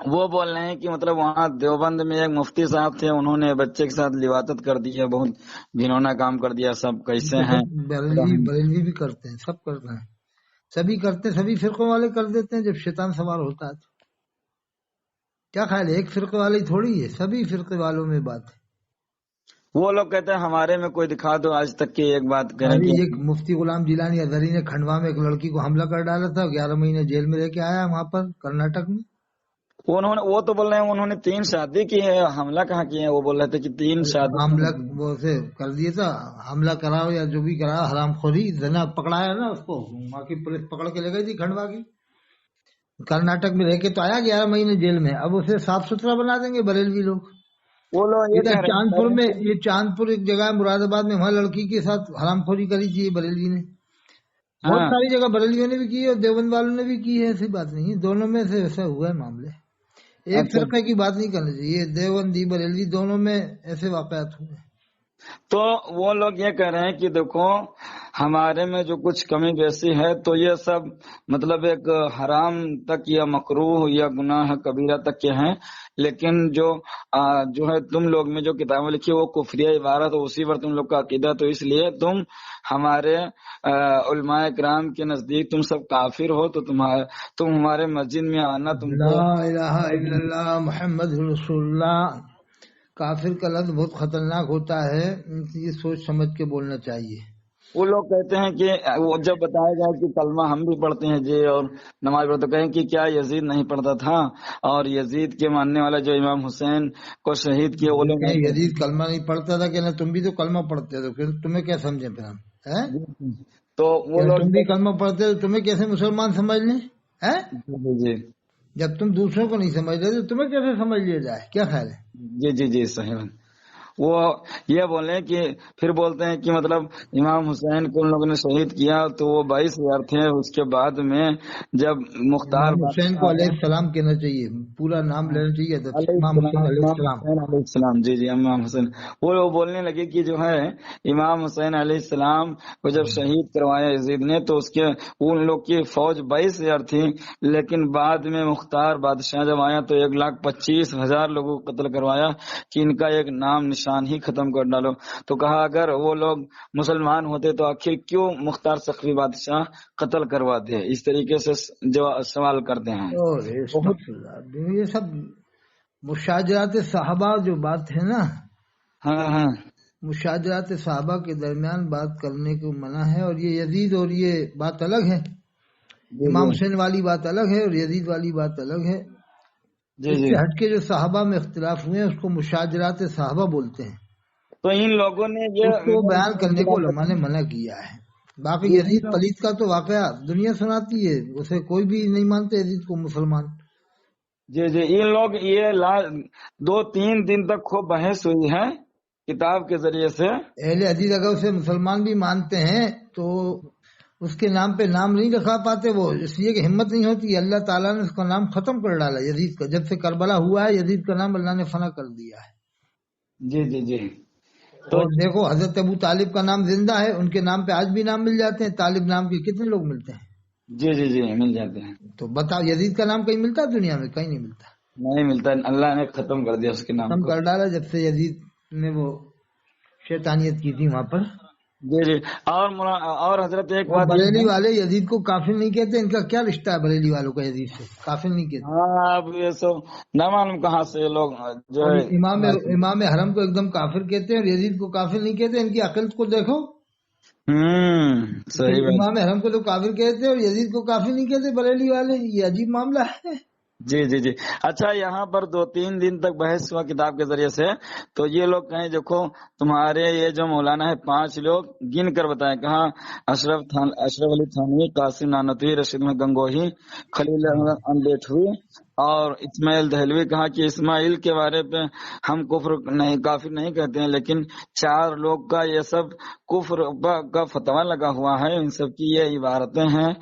وہ بول رہے ہیں کہ مطلب وہاں دیوبند میں ایک مفتی صاحب تھے، انہوں نے بچے کے ساتھ لواطت کر دی ہے، بہت گھنونا کام کر دیا، سب کیسے ہیں۔ بریلوی بھی کرتے ہیں، سب کرتے ہیں، سبھی کرتے ہیں، سبھی فرقوں والے کر دیتے ہیں جب شیطان سوار ہوتا ہے تو۔ کیا خیال ہے، ایک فرقے والے ہی تھوڑی ہے، سبھی فرقے والوں میں بات ہے۔ وہ لوگ کہتے ہیں ہمارے میں کوئی دکھا دو آج تک کی ایک بات کریں ابھی کہ ایک مفتی غلام جیلانی ازہری نے کھنڈوا میں ایک لڑکی کو حملہ کر ڈالا تھا، 11 مہینے جیل میں رہ کے آیا وہاں پر کرناٹک میں۔ وہ تو بول رہے ہیں انہوں نے 3 شادی کی ہے، حملہ کہاں کیے ہیں، وہ بول رہے تھے کہ 3 شادی حملہ وہ سے کر دیا تھا، حملہ کراؤ یا جو بھی کرا، حرام خوری زنا پکڑایا نا اس کو، وہاں کی پولیس پکڑ کے لے گئی تھی کھنڈوا کی، کرناٹک میں رہ کے تو آیا 11 مہینے جیل میں، اب اسے صاف ستھرا بنا دیں گے بریلوی لوگ۔ وہ لوگ یہ ادھر کہہ رہے چاندپور میں، ہیں یہ چاندپور ایک جگہ ہے مراد آباد میں، وہاں لڑکی کے ساتھ حرام خوری کری تھی بریلوی نے، بہت ہاں ساری جگہ بریلویوں نے بھی کی ہے اور دیوبند والوں نے بھی کی ہے، ایسی بات نہیں ہے، دونوں میں سے ایسا ہوا ہے معاملے، ایک اچھا، فرقے کی بات نہیں کرنی چاہیے، دیوبندی بریلوی دونوں میں ایسے واقعات ہوئے ہیں۔ تو وہ لوگ یہ کہہ رہے ہیں کہ دیکھو ہمارے میں جو کچھ کمی بیسی ہے تو یہ سب مطلب ایک حرام تک یا مکروہ یا گناہ کبیرہ تک کے ہیں، لیکن جو ہے تم لوگ میں جو کتابیں لکھی وہ کفریہ عبارت ہے، اسی پر تم لوگ کا عقیدہ، تو اس لیے تم ہمارے علماء کرام کے نزدیک تم سب کافر ہو، تو تم ہمارے مسجد میں آنا تم کو۔ لا الہ الا اللہ محمد رسول اللہ، کافر کا لفظ بہت خطرناک ہوتا ہے، یہ سوچ سمجھ کے بولنا چاہیے۔ وہ لوگ کہتے ہیں کہ وہ جب بتایا جائے کہ کلمہ ہم بھی پڑھتے ہیں جی اور نماز پڑھتے، کہیں کہ کیا یزید نہیں پڑھتا تھا، اور یزید کے ماننے والا جو امام حسین کو شہید کیے وہ لوگ کہ نہیں پڑھتے۔ یزید کلمہ نہیں پڑھتا تھا، کہ تم بھی تو کلمہ پڑھتے ہو، پھر تمہیں کیا سمجھیں پھر ہم، تو وہ لوگ تم بھی کلمہ پڑھتے ہو تمہیں کیسے مسلمان سمجھ لیں؟ جی جب تم دوسروں کو نہیں سمجھ رہے تو تمہیں کیسے سمجھ لیا جائے؟ کیا خیال ہے؟ جی جی جی صحیح بات۔ وہ یہ بولے کہ پھر بولتے ہیں کہ مطلب امام حسین کو ان لوگوں نے شہید کیا تو وہ 22,000 تھے، اس کے بعد میں جب مختار امام حسین کو بادشاہ علیہ السلام کہنا چاہیے، پورا نام لینا چاہیے، علیہ امام السلام، حسین علیہ امام السلام۔ حسین علیہ السلام، جی جی امام حسین، وہ بولنے لگے کہ جو ہے امام حسین علیہ السلام کو جب شہید کروایا یزید نے تو اس کے ان لوگ کی فوج 22,000 تھی، لیکن بعد میں مختار بادشاہ جب آیا تو 1,25,000 لوگوں کو قتل کروایا کہ ان کا ایک نام نشان ہی ختم کر ڈالو۔ تو کہا اگر وہ لوگ مسلمان ہوتے تو آخر کیوں مختار سقفی بادشاہ قتل کرواتے؟ اس طریقے سے جو سوال کرتے ہیں بہت۔ یہ سب مشاجرات صحابہ جو بات ہے نا، ہاں مشاجرات صحابہ کے درمیان بات کرنے کو منع ہے، اور یہ یزید اور یہ بات الگ ہے، جی امام حسین والی بات الگ ہے اور یزید والی بات الگ ہے، جی اس جی۔ سے ہٹ کے جو صحابہ میں اختلاف ہوئے ہیں اس کو مشاجرات صحابہ بولتے ہیں، تو ان لوگوں نے یہ اس کو بیان کرنے کو علماء نے منع کیا ہے۔ باقی یزید پلیت کا تو واقعہ دنیا سناتی ہے، اسے کوئی بھی نہیں مانتے یزید کو مسلمان۔ جی جی ان لوگ یہ 2-3 دن تک خوب بحث ہوئی ہے کتاب کے ذریعے سے۔ اہل حدیث اگر اسے مسلمان بھی مانتے ہیں تو اس کے نام پہ نام نہیں رکھا پاتے وہ، اس لیے کہ ہمت نہیں ہوتی، اللہ تعالیٰ نے اس کا نام ختم کر ڈالا یزید کا، جب سے کربلا ہوا ہے یزید کا نام اللہ نے فنا کر دیا ہے۔ جی جی جی تو اور دیکھو حضرت ابو طالب کا نام زندہ ہے، ان کے نام پہ آج بھی نام مل جاتے ہیں، طالب نام کے کتنے لوگ ملتے ہیں؟ جی جی جی مل جاتے ہیں، تو بتاؤ یزید کا نام کہیں ملتا ہے دنیا میں؟ کہیں نہیں ملتا، نہیں ملتا، اللہ نے ختم کر دیا اس کے نام ختم کو۔ کر ڈالا جب سے یزید نے وہ شیطانیت کی تھی وہاں پر۔ جی جی اور حضرت ایک اور بات یہ بریلی ہے، والے یزید کو کافر نہیں کہتے، ان کا کیا رشتہ ہے بریلی والوں کا یزید سے؟ کافر نہیں کہتے۔ ہاں اب یہ سب نہ معلوم کہاں سے یہ لوگ جو اور ہے۔ امام حرم کو ایک دم کافر کہتے ہیں اور یزید کو کافر نہیں کہتے، ان کی عقل کو دیکھو، صحیح بات۔ امام حرم کو تو کافر کہتے ہیں اور یزید کو کافر نہیں کہتے بریلی والے، یہ عجیب معاملہ ہے۔ جی جی جی اچھا، یہاں پر 2-3 دن تک بحث ہوا کتاب کے ذریعے سے، تو یہ لوگ کہیں دیکھو تمہارے یہ جو مولانا ہے 5 لوگ گن کر بتائیں، کہاں اشرف علی تھانوی، قاسم نانوتوی، رشید احمد گنگوہی، خلیل احمد انبیٹھوی اور اسماعیل دہلوی، کہا کہ اسماعیل کے بارے پہ ہم کافر نہیں کہتے ہیں، لیکن 4 لوگ کا یہ سب کفر کا فتویٰ لگا ہوا ہے، ان سب کی یہ عبارتیں ہیں۔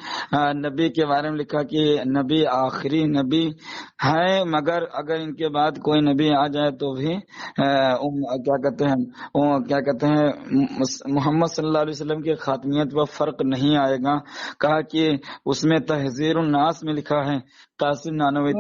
نبی کے بارے میں لکھا کہ نبی آخری نبی ہے، مگر اگر ان کے بعد کوئی نبی آ جائے تو بھی کیا کہتے ہیں محمد صلی اللہ علیہ وسلم کے خاتمیت پر فرق نہیں آئے گا۔ کہا کہ اس میں تحذیر الناس میں لکھا ہے، قاسم نانوی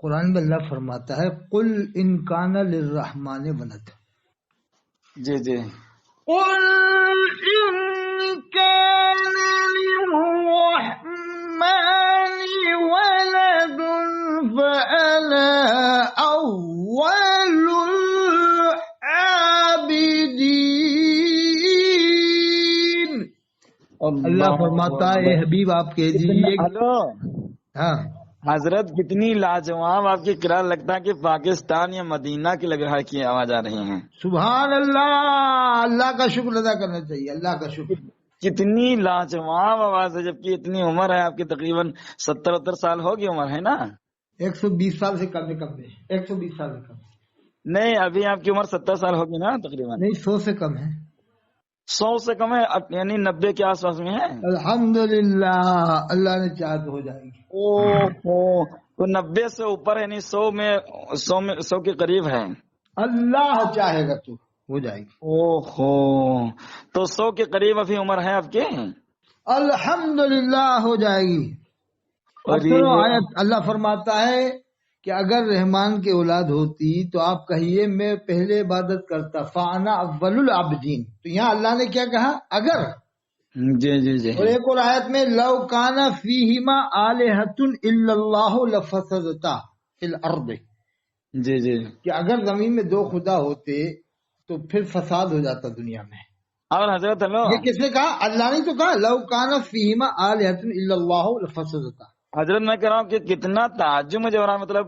قرآن میں اللہ فرماتا ہے قل ان کان للرحمن ولد جی جی قل ان کان للرحمن ولد فأنا اول العابدین اللہ فرماتا ہے اے حبیب آپ کہیے ہلو ہاں حضرت کتنی لاجواب آپ کی قرآن لگتا ہے کہ پاکستان یا مدینہ کی لگ رہا ہے کی آواز آ رہی ہیں. سبحان اللہ اللہ کا شکر ادا کرنا چاہیے اللہ کا شکر کتنی لاجواب آواز ہے جبکہ اتنی عمر ہے آپ کی تقریباً 70-70 سال ہوگی عمر ہے نا 120 سال سے کم ہے 120 سال سے کم نہیں ابھی آپ کی عمر 70 سال ہوگی نا تقریباً نہیں 100 سے کم ہے 100 سے کم ہے یعنی 90 کے آس پاس میں ہے. الحمدللہ اللہ نے چاہا تو ہو جائے گی تو 90 سے اوپر یعنی 100 کے قریب ہے. اللہ چاہے گا تو ہو جائے گی تو 100 کے قریب ابھی عمر ہے آپ کی الحمدللہ ہو جائے گی. اور سنو آیت اللہ فرماتا ہے کہ اگر رحمان کی اولاد ہوتی تو آپ کہیے میں پہلے عبادت کرتا فانا اول العابدین. تو یہاں اللہ نے کیا کہا اگر جی جی جی اور ایک اور آیت میں لو کان فیہما آلہۃ الا اللہ لفسدتا فی الارض جی جی کہ اگر زمین میں دو خدا ہوتے تو پھر فساد ہو جاتا دنیا میں. اور حضرت ہلو یہ کس نے کہا اللہ نے تو کہا لو کان فیہما آلہۃ الا اللہ لفسدتا. حضرت میں کہہ رہا ہوں کہ کتنا تعجب مجھے ہو رہا ہے مطلب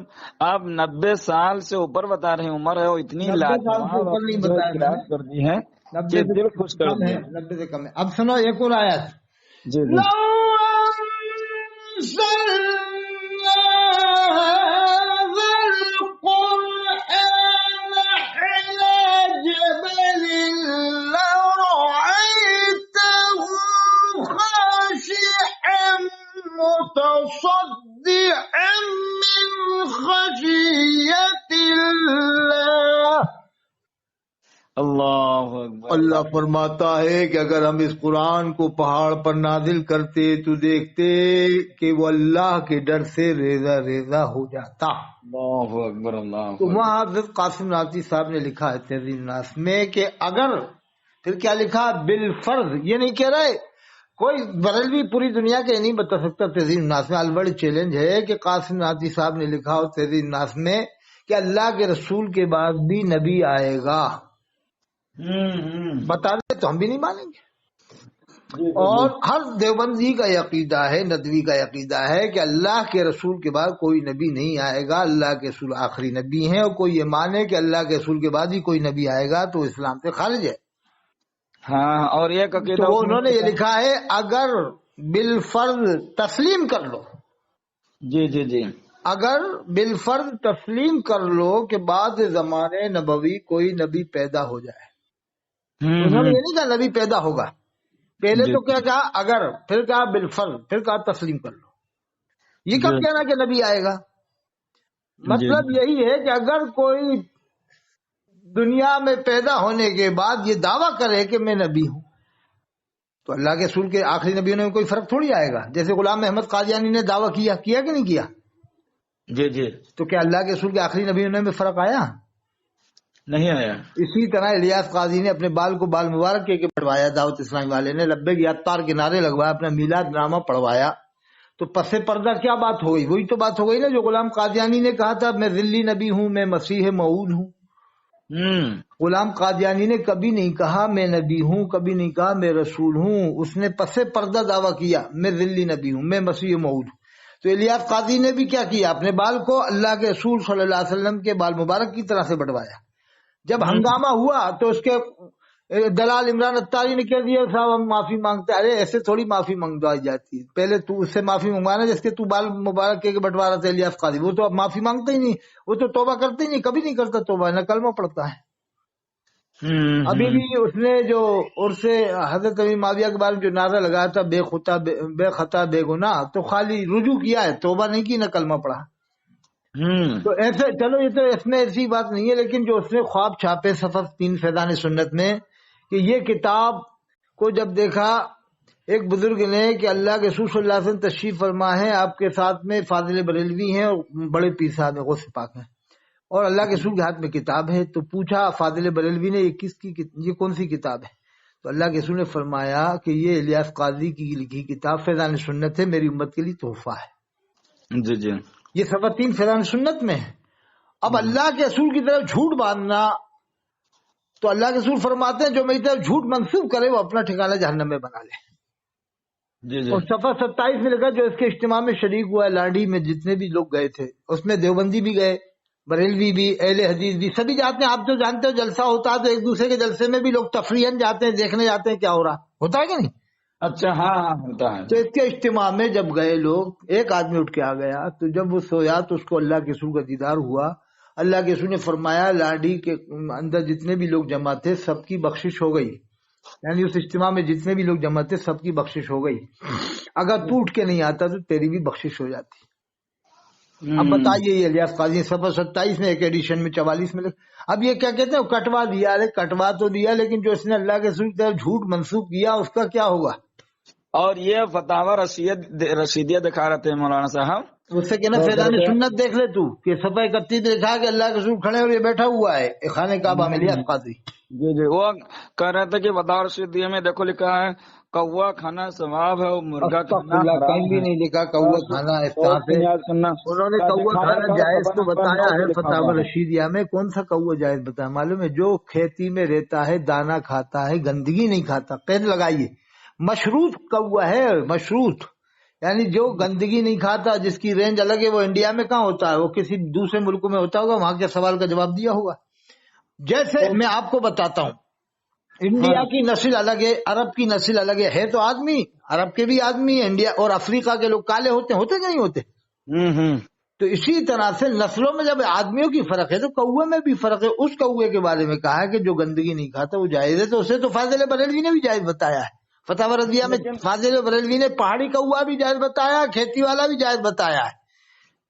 آپ 90 سال سے اوپر بتا رہے ہیں عمر ہے وہ اتنی 90 سال سے اوپر نہیں بتایا کر دی ہے 90 کہ دل خوش کر کم ہے دیا. 90 سے کم ہے. اب سنو ایک اور آیت جی جی لو أنزلنا هذا القرآن على جبل لرأيته خاشعا متصدعا من خشية الله. اللہ اکبر. اللہ فرماتا ہے کہ اگر ہم اس قرآن کو پہاڑ پر نازل کرتے تو دیکھتے کہ وہ اللہ کے ڈر سے ریزہ ریزہ ہو جاتا. اللہ اکبر اللہ تو وہاں حضرت قاسم نانوتوی صاحب نے لکھا ہے تحریر الناس میں کہ اگر پھر کیا لکھا بالفرض یہ نہیں کہہ رہے کوئی بریلوی پوری دنیا کے نہیں بتا سکتا. تحریر الناس میں البڑی چیلنج ہے کہ قاسم نانوتوی صاحب نے لکھا ہو تحریر الناس میں کہ اللہ کے رسول کے بعد بھی نبی آئے گا بتا دیں تو ہم بھی نہیں مانیں گے. اور ہر دیوبندی کا عقیدہ ہے ندوی کا عقیدہ ہے کہ اللہ کے رسول کے بعد کوئی نبی نہیں آئے گا اللہ کے رسول آخری نبی ہیں. اور کوئی یہ مانے کہ اللہ کے رسول کے بعد ہی کوئی نبی آئے گا تو اسلام سے خارج ہے. ہاں اور یہ تو انہوں نے یہ لکھا ہے اگر بالفرض تسلیم کر لو جی جی جی اگر بالفرض تسلیم کر لو کہ بعد زمانے نبوی کوئی نبی پیدا ہو جائے. انہوں نے یہ نہیں کہا نبی پیدا ہوگا پہلے تو کیا کہا اگر پھر کہا بالفرض پھر کہا تسلیم کر لو. یہ کب کہنا کہ نبی آئے گا مطلب یہی ہے کہ اگر کوئی دنیا میں پیدا ہونے کے بعد یہ دعویٰ کرے کہ میں نبی ہوں تو اللہ کے رسول کے آخری نبیوں میں کوئی فرق تھوڑی آئے گا. جیسے غلام احمد قادیانی نے دعویٰ کیا کہ نہیں کیا جی جی تو کیا اللہ کے رسول کے آخری نبیوں میں فرق آیا نہیں آیا. اسی طرح الیاس قاضی نے اپنے بال کو بال مبارک کے پڑھوایا دعوت اسلامی والے نے لبیک یا تار کے نعرے لگوایا اپنا میلاد نامہ پڑھوایا تو پس پردہ کیا بات ہو گئی وہی تو بات ہو گئی نا جو غلام قادیانی نے کہا تھا میں ذلی نبی ہوں میں مسیح موعود ہوں. غلام قادیانی نے کبھی نہیں کہا میں نبی ہوں کبھی نہیں کہا میں رسول ہوں. اس نے پس پردہ دعویٰ کیا میں ذلی نبی ہوں میں مسیح موعود ہوں. تو الیاس قاضی نے بھی کیا کیا اپنے بال کو اللہ کے رسول صلی اللہ علیہ وسلم کے بال مبارک کی طرح سے بٹوایا. جب ہنگامہ ہوا تو اس کے دلال عمران اتاری نے کہہ دیا صاحب ہم معافی مانگتے. ارے ایسے تھوڑی معافی منگوائی جاتی ہے پہلے تو اس سے معافی منگوانا جس کے تو بال مبارک کے بٹوا رہا تھا الیاس قاضی وہ تو اب معافی مانگتا ہی نہیں وہ تو توبہ کرتے ہی نہیں کبھی نہیں کرتا توبہ نہ کلمہ پڑھتا ہے. ابھی بھی اس نے جو عرس حضرت ابی معاویہ کے بارے میں جو نعرہ لگایا تھا بے خطا بے گناہ تو خالی رجوع کیا ہے توبہ نہیں کی نہ کلمہ پڑھا. تو ایسے چلو یہ تو اس میں ایسی بات نہیں ہے لیکن جو اس نے خواب چھاپے سفر 3 فیضان سنت میں کہ یہ کتاب کو جب دیکھا ایک بزرگ نے کہ اللہ کے رسول صلی اللہ علیہ وسلم تشریف فرما ہے، آپ کے ساتھ میں فاضل بریلوی ہیں اور بڑے پیر صاحب ہیں غوث پاک ہیں، اور اللہ کے رسول کے ہاتھ میں کتاب ہے. تو پوچھا فاضل بریلوی نے یہ کون سی کتاب ہے؟ تو اللہ کے رسول نے فرمایا کہ یہ الیاس قاضی کی لکھی کتاب فیضان سنت ہے، میری امت کے لیے تحفہ ہے. جی جی یہ صفحہ 3 فیضان سنت میں ہے. اب اللہ کے رسول کی طرف جھوٹ باندھنا، تو اللہ کے رسول فرماتے ہیں جو میری طرف جھوٹ منسوب کرے وہ اپنا ٹھکانہ جہنم میں بنا لے. جی جی اور صفحہ 27 میں لکھا جو اس کے اجتماع میں شریک ہوا ہے، لانڈی میں جتنے بھی لوگ گئے تھے اس میں دیوبندی بھی گئے، بریلوی بھی، اہل حدیث بھی، سبھی جاتے ہیں. آپ تو جانتے ہو جلسہ ہوتا ہے تو ایک دوسرے کے جلسے میں بھی لوگ تفریحاً جاتے ہیں، دیکھنے جاتے ہیں کیا ہو رہا ہوتا ہے کہ نہیں. اچھا ہاں ہاں ہوتا ہے. تو اس کے اجتماع میں جب گئے لوگ، ایک آدمی اٹھ کے آ گیا، تو جب وہ سویا تو اس کو اللہ کے رسول کا دیدار ہوا. اللہ کے رسول نے فرمایا لانڈی کے اندر جتنے بھی لوگ جمع تھے سب کی بخشش ہو گئی، یعنی اس اجتماع میں جتنے بھی لوگ جمع تھے سب کی بخشش ہو گئی. اگر تو اٹھ کے نہیں آتا تو تیری بھی بخشش ہو جاتی. اب بتائیے یہ الیاس قاضی صفحہ 27 میں ایک ایڈیشن میں 44 میں اب یہ کیا کہتے ہیں کٹوا دیا. ارے کٹوا تو دیا، لیکن جو اس نے اللہ کے رسول کی طرف جھوٹ منسوخ کیا اس کا کیا ہوگا؟ اور یہ فتاوی رشیدیہ دکھا رہے تھے مولانا صاحب، اس سے کہنا فیضان سنت دیکھ لے تو کہ صفحہ 31 لکھا کہ اللہ کے رسول کھڑے اور یہ بیٹھا ہوا ہے خانہ کعبہ میں الیاس قاضی. جی جی وہ کہہ رہے تھے کہ فتاوی رشیدیہ میں دیکھو لکھا ہے کوا کھانا ثواب ہے اور مرغا کھانا حرام کہیں بھی ہے. نہیں لکھا کوا کھانا اس طرح سے. انہوں نے کوا کھانا جائز تو بتایا ہے فتاوی رشیدیہ میں. کون سا کوا جائز بتایا معلوم ہے؟ جو کھیتی میں رہتا ہے، دانا کھاتا ہے، گندگی نہیں کھاتا. قید لگائیے، مشروط کوا ہے، مشروط یعنی جو گندگی نہیں کھاتا، جس کی رینج الگ ہے. وہ انڈیا میں کہاں ہوتا ہے؟ وہ کسی دوسرے ملک میں ہوتا ہوگا، وہاں کے سوال کا جواب دیا ہوگا. جیسے میں آپ کو بتاتا ہوں، انڈیا کی نسل الگ ہے، عرب کی نسل الگ ہے تو آدمی عرب کے بھی آدمی، انڈیا اور افریقہ کے لوگ کالے ہوتے کہ نہیں ہوتے؟ تو اسی طرح سے نسلوں میں جب آدمیوں کی فرق ہے تو کوے میں بھی فرق ہے. اس کوے کے بارے میں کہا ہے کہ جو گندگی نہیں کھاتا وہ جائز ہے، تو اسے تو فاضل بریلوی نے بھی جائز بتایا ہے. فتاوی رضویہ میں فاضل بریلوی نے پہاڑی کوا بھی جائز بتایا، کھیتی والا بھی جائز بتایا ہے.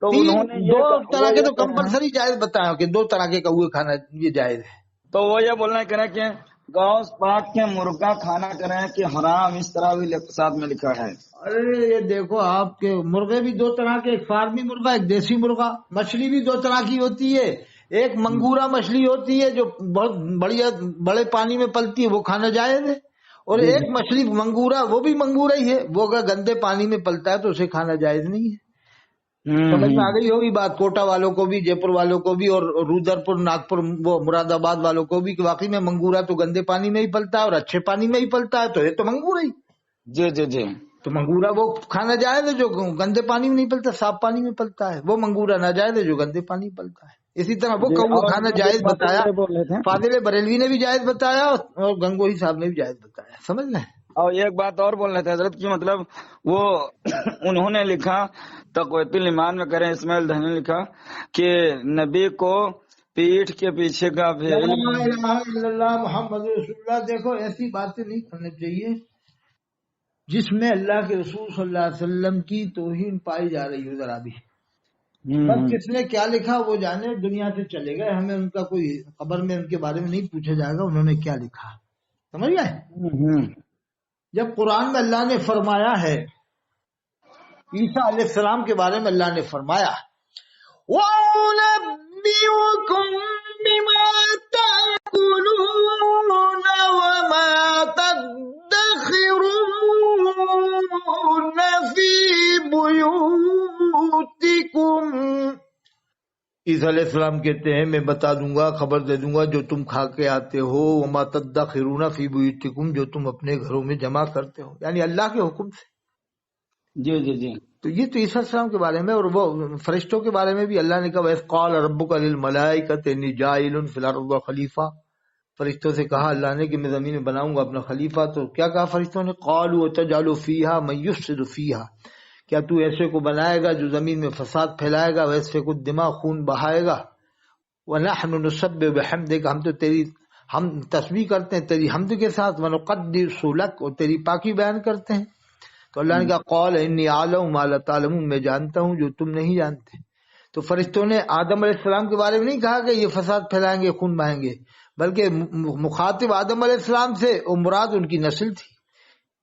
تو انہوں نے دو طرح کے تو کمپلسری جائز بتایا کہ 2 طرح کے کوے کھانا یہ جائز ہے. تو وہ یہ بولنا کریں کہ گاؤں پاک کے مرغا کھانا کریں کہ حرام، اس طرح بھی ساتھ میں لکھا ہے. ارے یہ دیکھو آپ کے مرغے بھی 2 طرح کے، ایک فارمی مرغا ایک دیسی مرغا. مچھلی بھی 2 طرح کی ہوتی ہے، ایک منگورا مچھلی ہوتی ہے جو بہت بڑے پانی میں پلتی ہے، وہ کھانا جائز ہے. اور ایک مچھلی منگورا، وہ بھی منگورا ہی ہے، وہ اگر گندے پانی میں پلتا ہے تو اسے کھانا جائز نہیں ہے. سمجھ میں آ گئی ہوگی بات کوٹا والوں کو بھی، جے پور والوں کو بھی، اور رودرپور ناگپور وہ مراد آباد والوں کو بھی کہ واقعی میں منگورا تو گندے پانی میں ہی پلتا ہے اور اچھے پانی میں ہی پلتا ہے، تو یہ تو منگورا ہی. جی جی جی تو منگورا وہ کھانا جائز ہے جو گندے پانی میں نہیں پلتا، صاف پانی میں پلتا ہے. وہ منگورا ناجائز ہے جو گندے پانی میں پلتا ہے. اسی طرح وہ کوا کھانا جائز بتایا، فاضل بریلوی نے بھی جائز بتایا اور گنگوہی صاحب نے بھی جائز بتایا. سمجھ لیں. اور ایک بات اور بول رہے تھے حضرت کی مطلب وہ انہوں نے لکھا تقویت الایمان میں کریں اسماعیل دہنی نے لکھا کہ نبی کو پیٹھ کے پیچھے کا لا الہ الا اللہ محمد رسول اللہ. دیکھو ایسی باتیں نہیں کرنی چاہیے جس میں اللہ کے رسول صلی اللہ علیہ وسلم کی توہین پائی جا رہی ہو. ذرا بھی بس کس نے کیا لکھا وہ جانے، دنیا سے چلے گئے، ہمیں ان کا کوئی خبر میں ان کے بارے میں نہیں پوچھا جائے گا انہوں نے کیا لکھا. سمجھ گئے؟ جب قرآن میں اللہ نے فرمایا ہے عیسیٰ علیہ السلام کے بارے میں، اللہ نے فرمایا وَأُنَبِّئُكُم بِمَا تَأْكُلُونَ وَمَا تَدَّخِرُونَ فِي بُيُوتِكُمْ. عیسیٰ علیہ السلام کہتے ہیں میں بتا دوں گا، خبر دے دوں گا جو تم کھا کے آتے ہو، وما تدخرون فی بیوتکم، جو تم اپنے گھروں میں جمع کرتے ہو، یعنی اللہ کے حکم سے. جی جی جی. تو یہ تو عیسیٰ السلام کے بارے میں. اور وہ فرشتوں کے بارے میں بھی اللہ نے کہا وَإِذْ قَالَ رَبُّكَ لِلْمَلَائِكَةِ إِنِّي جَاعِلٌ فِي الْأَرْضِ خلیفہ. فرشتوں سے کہا اللہ نے کہ میں زمین میں بناؤں گا اپنا خلیفہ. تو کیا کہا فرشتوں نے؟ قَالُوا وَتَجْعَلُ فِيهَا مَن يُفْسِدُ فِيهَا. کیا تو ایسے کو بنائے گا جو زمین میں فساد پھیلائے گا، ویسے کو دماغ خون بہائے گا. وَنَحْنُ نُسَبِّحُ بِحَمْدِكَ، ہم تسبیح کرتے ہیں تیری حمد کے ساتھ، وَنُقَدِّسُ لَكَ، اور تیری پاکی بیان کرتے ہیں. تو اللہ نے کہا قال انی اعلم ما لا تعلمون، میں جانتا ہوں جو تم نہیں جانتے. تو فرشتوں نے آدم علیہ السلام کے بارے میں نہیں کہا کہ یہ فساد پھیلائیں گے، خون بہائیں گے، بلکہ مخاطب آدم علیہ السلام سے وہ مراد ان کی نسل تھی.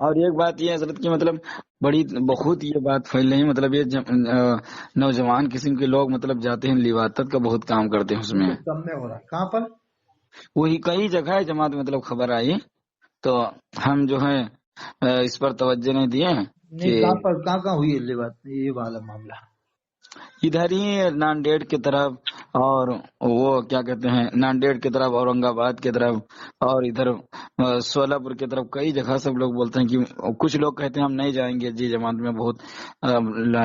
اور ایک بات یہ حضرت کی مطلب بہت یہ بات پھیل رہی ہے، مطلب یہ نوجوان قسم کے لوگ مطلب جاتے ہیں لواطت کا بہت کام کرتے ہیں اس میں، کم میں ہو رہا ہے کہاں پر؟ وہی کئی جگہ ہے جماعت مطلب خبر آئی تو ہم جو ہے اس پر توجہ نہیں دیے کہ نہیں کہاں پر کہاں ہوئی ہے یہ والا معاملہ؟ ادھر ہی ناندیڑ کی طرف اور وہ کیا کہتے ہیں ناندیڑ کی طرف، اورنگ آباد کی طرف، اور ادھر سولہ پور کی طرف کئی جگہ سب لوگ بولتے ہیں کہ کچھ لوگ کہتے ہیں ہم نہیں جائیں گے جی، جماعت میں بہت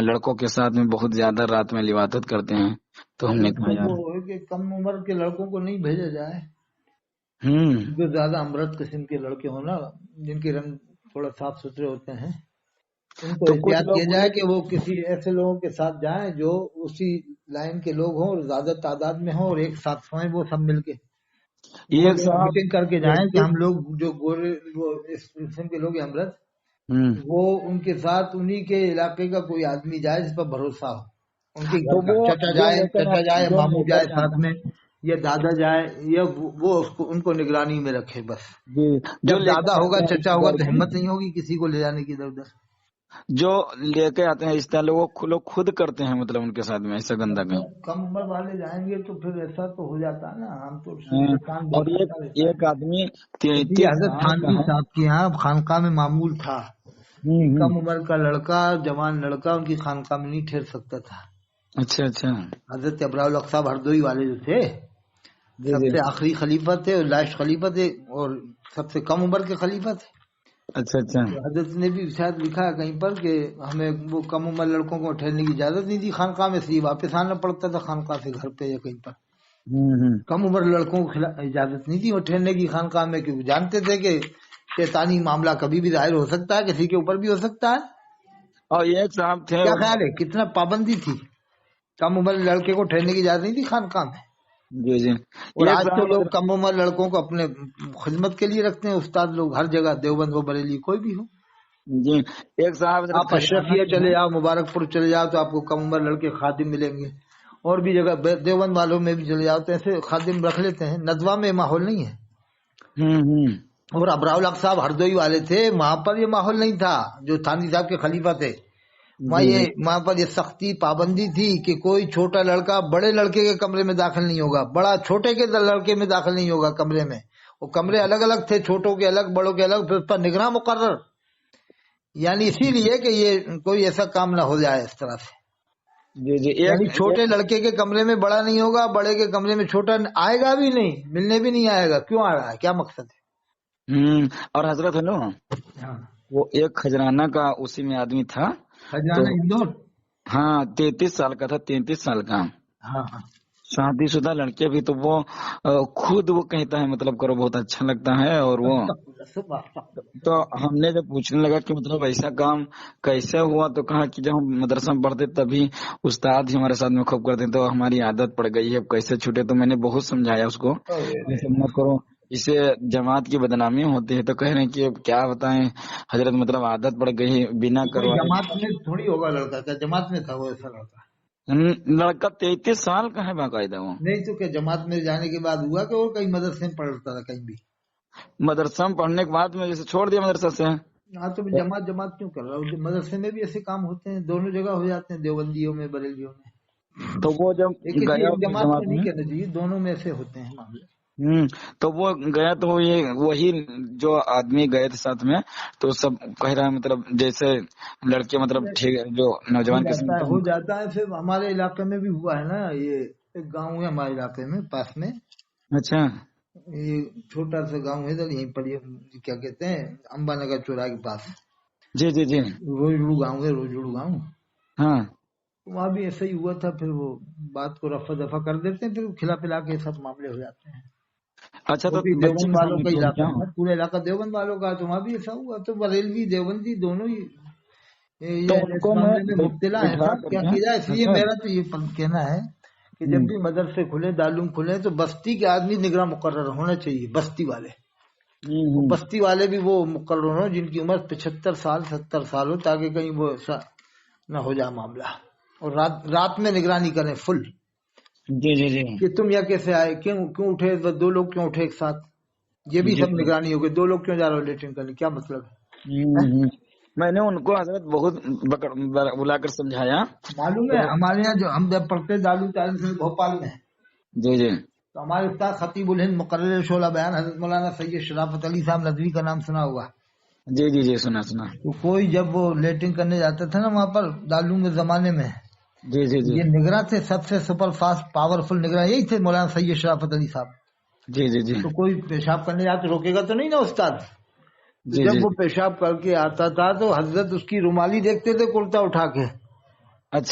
لڑکوں کے ساتھ میں بہت زیادہ رات میں لواطت کرتے ہیں، تو ہم نے کہا وہ یار ہے کہ کم عمر کے لڑکوں کو نہیں بھیجا جائے، ہوں جو زیادہ امرت قسم کے لڑکے ہوں نا، جن کے رنگ تھوڑا صاف ستھرے ہوتے ہیں، ان کو تو کچھ احتیاط کیا لوگ جائے کہ وہ کسی ایسے لوگوں کے ساتھ جائیں جو اسی لائن کے لوگ ہوں اور زیادہ تعداد میں ہوں، اور ایک ساتھ سوئیں وہ سب مل کے ایک بہت بڑا صاحب میٹنگ کر کے جائیں کہ ہم لوگ جو گورے وہ اس قسم کے لوگ ہیں امرت، وہ ان کے ساتھ انہی کے علاقے کا کوئی آدمی جائے جس پر بھروسہ ہو، ان کے تو گھر کا وہ چچا جائے جو ماموں لے کر جائے ساتھ جاتا میں، یا دادا جائے، یا وہ ان کو نگرانی میں رکھے بس۔ جی جو جب لے کر دادا ہوگا جاتے ہیں چچا رشتے ہوگا دار تو بھی، ہمت نہیں ہوگی کسی کو لے جانے کی ادھر ادھر۔ جو لے کے آتے ہیں رشتے دار لوگ خود کرتے ہیں مطلب ان کے ساتھ میں ایسا گندا کہیں کم عمر والے جائیں گے تو پھر ایسا تو ہو جاتا ہے نا، ہم تو شیطان اور بہت کرتا رہتا ہے۔ ایک آدمی اسی لیے 33 حضرت سال کا تھانوی ہے، صاحب کے یہاں خانقاہ میں معمول تھا کہ ہوں کم عمر کا لڑکا، جوان لڑکا ان کی خانقاہ میں نہیں ٹھہر سکتا تھا۔ اچھا اچھا حضرت ابراہ الحق صاحب ہردوئی والے جو تھے، جی سب جی سے آخری خلیفہ تھے اور لاسٹ خلیفہ تھے، اور سب سے کم عمر کے خلیفہ تھے۔ اچھا اچھا تو حضرت نے بھی شاید لکھا ہے کہیں پر کہ ہمیں وہ کم عمر لڑکوں کو ٹھہرنے کی اجازت نہیں تھی خانقاہ میں، سے واپس آنا پڑتا تھا خانقاہ سے گھر پہ یا کہیں پر۔ ہوں کم عمر لڑکوں کو اجازت نہیں تھی وہ ٹھہرنے کی خانقاہ میں، کیونکہ جانتے تھے کہ شیطانی معاملہ کبھی بھی ظاہر ہو سکتا ہے، کسی کے اوپر بھی ہو سکتا ہے۔ اور ایک صاحب تھے کیا خیال ہے کتنا پابندی تھی، کم عمر لڑکے کو ٹھہرنے کی اجازت نہیں تھی خانقاہ میں۔ جی جی اور ایک آج تو صاحب لوگ کم عمر لڑکوں کو اپنے خدمت کے لیے رکھتے ہیں، استاد لوگ ہر جگہ، دیوبند ہو بریلی کوئی بھی ہو۔ جی ایک صاحب حضرت آپ خجرانہ اشرفیہ کے چلے ہیں، جاؤ، مبارک پور چلے جاؤ تو آپ کو کم عمر لڑکے خادم ملیں گے، اور بھی جگہ دیوبند والوں میں بھی چلے جاؤ تو ایسے خادم رکھ لیتے ہیں۔ ندوہ میں ماحول نہیں ہے۔ ہوں اور ابراہ الحق صاحب ہردوئی والے تھے، وہاں پر یہ ماحول نہیں تھا، جو تھانوی صاحب کے خلیفہ تھے جی جی وہاں پر یہ سختی پابندی تھی کہ کوئی چھوٹا لڑکا بڑے لڑکے کے کمرے میں داخل نہیں ہوگا، بڑا چھوٹے کے لڑکے میں داخل نہیں ہوگا کمرے میں۔ وہ کمرے الگ الگ تھے، چھوٹوں کے الگ بڑوں کے الگ، پھر اس پر نگراں مقرر، یعنی اسی لیے کہ یہ کوئی ایسا کام نہ ہو جائے اس طرح سے۔ جی جی یعنی چھوٹے لڑکے کے کمرے میں بڑا نہیں ہوگا، بڑے کے کمرے میں چھوٹا آئے گا بھی نہیں، ملنے بھی نہیں آئے گا، کیوں آ رہا ہے، کیا مقصد ہے؟ اور حضرت ہلو ہاں وہ ایک خجرانہ کا اسی میں آدمی تھا تو خجانہ اندور۔ ہاں 33 سال کا تھا، 33 سال کا، ہاں ہاں شادی شدہ لڑکے بھی، تو وہ خود وہ کہتا ہے مطلب کرو بہت اچھا لگتا ہے، اور وہ تو ہم نے جب پوچھنے لگا کہ مطلب ایسا کام کیسے ہوا تو کہا کہ جب ہم مدرسہ میں پڑھتے تبھی استاد ہی ہمارے ساتھ میں خوب کرتے تو ہماری عادت پڑ گئی ہے، کیسے چھوٹے، تو میں نے بہت سمجھایا اس کو یہ سب مت کرو، اسے جماعت کی بدنامی ہوتی ہے، تو کہہ رہے ہیں کہ کیا بتائیں حضرت مطلب عادت پڑ گئی بنا کوئی کروائے۔ جماعت میں تھوڑی ہوگا لڑکا، کیا جماعت میں تھا وہ ایسا لڑکا؟ لڑکا 33 سال کا ہے باقاعدہ، وہ نہیں تو کیا جماعت میں جانے کے بعد ہوا کہ وہ کہیں مدرسے میں پڑھتا تھا کہیں بھی؟ مدرسہ میں پڑھنے کے بعد میں جیسے چھوڑ دیا مدرسہ سے، ہاں تو جماعت کیوں کر رہا ہوں؟ مدرسے میں بھی ایسے کام ہوتے ہیں، دونوں جگہ ہو جاتے ہیں، دیوبندیوں میں بریلیوں میں۔ تو وہ جب یہ کسی گیا ایک اس جماعت جماعت میں نہیں میں، کہنا چاہیے، دونوں میں ایسے ہوتے ہیں معاملے۔ تو وہ گیا تو یہ وہی جو آدمی گئے تھے ساتھ میں، تو سب کہہ رہا ہے مطلب جیسے لڑکے مطلب ٹھیک جو ہو نوجوان قسم جاتا ہے کے ہو جاتا ہے، پھر ہمارے علاقے میں بھی ہوا ہے نا، یہ ایک گاؤں ہے ہمارے علاقے میں پاس میں، اچھا یہ چھوٹا سا گاؤں ہے ادھر، یہیں پر یہ کیا کہتے ہیں امبا نگر چوراہے کے پاس جی جی جی روجڑو گاؤں ہے، روجڑو گاؤں۔ ہاں وہاں بھی ایسا ہی ہوا تھا، پھر وہ بات کو رفع دفع کر دیتے ہیں، پھر کھلا پلا کے سب معاملے ہو جاتے ہیں۔ اچھا وہ تو بھی بچے دیوبند کے والوں سامنے کا چھوڑ علاقہ کیا ہے نا، پورا علاقہ دیوبند والوں کا، تو وہاں بھی ایسا ہوا، تو بریلوی دیوبندی دونوں ہی تو یہ ان اس کو میں معاملے میں مبتلا ہے۔ بٹھا سب کر کیا کے کیا جائے، اس لیے حضرت میرا تو یہ کہنا ہے کہ جب بھی مدرسے کھلے، دارالعلوم کھلے، تو بستی کے آدمی نگراں مقرر ہونا چاہیے، بستی والے، بستی والے بھی وہ مقرر ہوں جن کی عمر 75 سال 70 سال ہو، تاکہ کہیں وہ ایسا نہ ہو جائے معاملہ، اور رات میں نگرانی کریں فل، جی جی جی کہ تم یا کیسے آئے، کیوں اٹھے، دو لوگ کیوں اٹھے ایک ساتھ، یہ بھی جی سب نگرانی ہوگی، دو لوگ کیوں جا رہے ہو لیٹرین کرنے، کیا مطلب ہے؟ میں نے ان کو حضرت بہت بلا کر سمجھایا. معلوم ہے ہمارے یہاں جو ہم جب پڑھتے دارال تعلیم سے بھوپال میں جی جی تو ہمارے استاد خطیب الہند مقرر شعلہ بیان حضرت مولانا سید شرافت علی صاحب ندوی کا نام سنا ہوگا. جی جی جی سنا سنا. تو کوئی جب وہ لیٹنگ کرنے جاتا تھا نا وہاں پر دارالعلوم کے زمانے میں، جی جی جی یہ نگراں تھے سب سے سپر فاسٹ پاورفل نگراں یہی تھے مولانا سید شرافت علی صاحب. جی جی جی تو کوئی پیشاب کرنے جاتے روکے گا تو نہیں نا استاد. تو جی جب جی وہ پیشاب کر کے آتا تھا تو حضرت اس کی رومالی دیکھتے تھے کرتا اٹھا کے